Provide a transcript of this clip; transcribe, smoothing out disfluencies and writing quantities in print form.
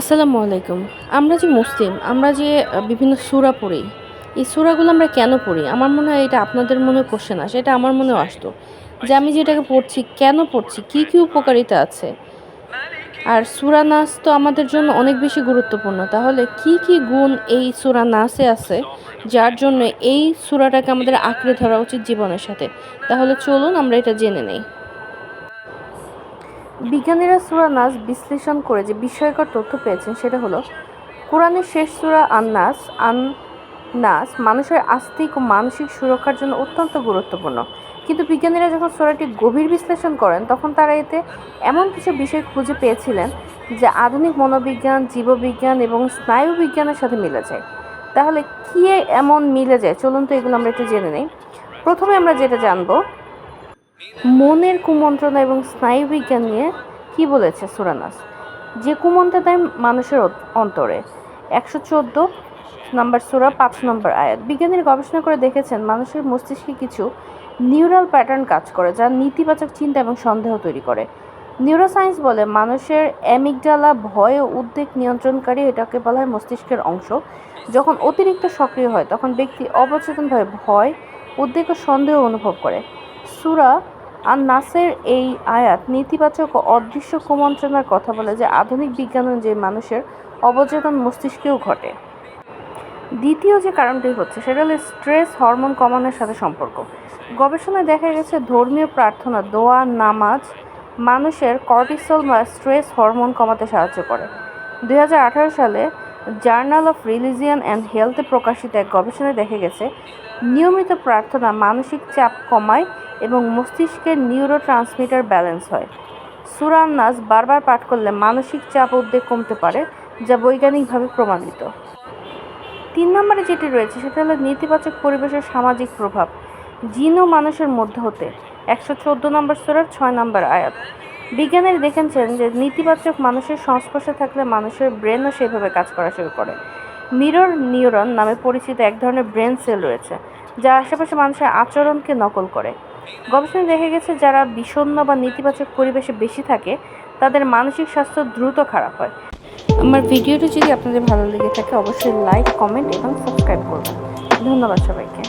আসসালামু আলাইকুম। আমরা যে মুসলিম, আমরা যে বিভিন্ন সূরা পড়ি, এই সূরাগুলো আমরা কেন পড়ি? আমার মনে হয় এটা আপনাদের মনেও কোয়েশ্চেন আসে। এটা আমার মনেও আসতো। যে আমি যেটাকে পড়ছি, কেন পড়ছি? কি উপকারিতা আছে? আর সূরা নাস তো আমাদের জন্য অনেক বেশি গুরুত্বপূর্ণ। তাহলে কি গুণ এই সূরা নাসে আছে, যার জন্য এই সূরাটাকে আমাদের আঁকড়ে ধরা উচিত জীবনের সাথে? তাহলে চলুন আমরা এটা জেনে নেই। বিজ্ঞানীরা সূরা নাস বিশ্লেষণ করে যে বিস্ময়কর তথ্য পেয়েছেন সেটা হলো কোরআনের শেষ সূরা আন-নাস মানুষের আস্তিক ও মানসিক সুরক্ষার জন্য অত্যন্ত গুরুত্বপূর্ণ। কিন্তু বিজ্ঞানীরা যখন সূরাটি গভীর বিশ্লেষণ করেন তখন তারা এতে এমন কিছু বিষয় খুঁজে পেয়েছিলেন যা আধুনিক মনোবিজ্ঞান, জীববিজ্ঞান এবং স্নায়ুবিজ্ঞানের সাথে মিলে যায়। তাহলে কি এমন মিলে যায়? চলুন তো এগুলো আমরা একটু জেনে নেই। প্রথমে আমরা যেটা জানবো, মনের কুমন্ত্রণা এবং স্নায়ুবিজ্ঞান নিয়ে কি বলেছে সূরা নাস। যে কুমন্ত্রণা দেয় মানুষের অন্তরে। 114 নম্বর সূরা 5 নম্বর আয়াত। বিজ্ঞানীরা গবেষণা করে দেখেছেন মানুষের মস্তিষ্কে কিছু নিউরাল প্যাটার্ন কাজ করে যা নেতিবাচক চিন্তা এবং সন্দেহ তৈরি করে। নিউরোসায়েন্স বলে মানুষের অ্যামিগডালা ভয় ও উদ্বেগ নিয়ন্ত্রণকারী, এটাকে বলা হয় মস্তিষ্কের অংশ। যখন অতিরিক্ত সক্রিয় হয় তখন ব্যক্তি অবচেতনভাবে ভয়, উদ্বেগ ও সন্দেহ অনুভব করে। সূরা আন-নাসের এই আয়াত নেতিবাচক ও অদৃশ্য কুমন্ত্রণার কথা বলে, যে আধুনিক বিজ্ঞান অনুযায়ী মানুষের অবচেতন মস্তিষ্কেও ঘটে। দ্বিতীয় যে কারণটি হচ্ছে সেটা হলো স্ট্রেস হরমোন কমানোর সাথে সম্পর্ক। গবেষণায় দেখা গেছে ধর্মীয় প্রার্থনা, দোয়া, নামাজ মানুষের কর্টিসল বা স্ট্রেস হরমোন কমাতে সাহায্য করে। 2018 সালে জার্নাল অফ রিলিজিয়ন অ্যান্ড হেলথে প্রকাশিত এক গবেষণায় দেখা গেছে নিয়মিত প্রার্থনা মানসিক চাপ কমায় এবং মস্তিষ্কের নিউরোট্রান্সমিটার ব্যালেন্স হয়। সূরা আন-নাস বারবার পাঠ করলে মানসিক চাপ উদ্বেগ কমতে পারে, যা বৈজ্ঞানিকভাবে প্রমাণিত। 3 নম্বরে যেটি রয়েছে সেটা হলো নেতিবাচক পরিবেশের সামাজিক প্রভাব। জিন ও মানুষের মধ্যে হতে। 114 নম্বর সূরার 6 নম্বর আয়াত। বিজ্ঞানীরা দেখেছেন যে নেতিবাচক মানুষের সংস্পর্শে থাকলে মানুষের ব্রেনও সেভাবে কাজ করা শুরু করে। মিরর নিউরন নামে পরিচিত এক ধরনের ব্রেন সেল রয়েছে যা আশেপাশে মানুষের আচরণকে নকল করে। গবেষণায় দেখা গেছে যারা বিষণ্ণ বা নেতিবাচক পরিবেশে বেশি থাকে তাদের মানসিক স্বাস্থ্য দ্রুত খারাপ হয়। আমার ভিডিওটি যদি আপনাদের ভালো লেগে থাকে অবশ্যই লাইক, কমেন্ট এবং সাবস্ক্রাইব করবেন। ধন্যবাদ সবাইকে।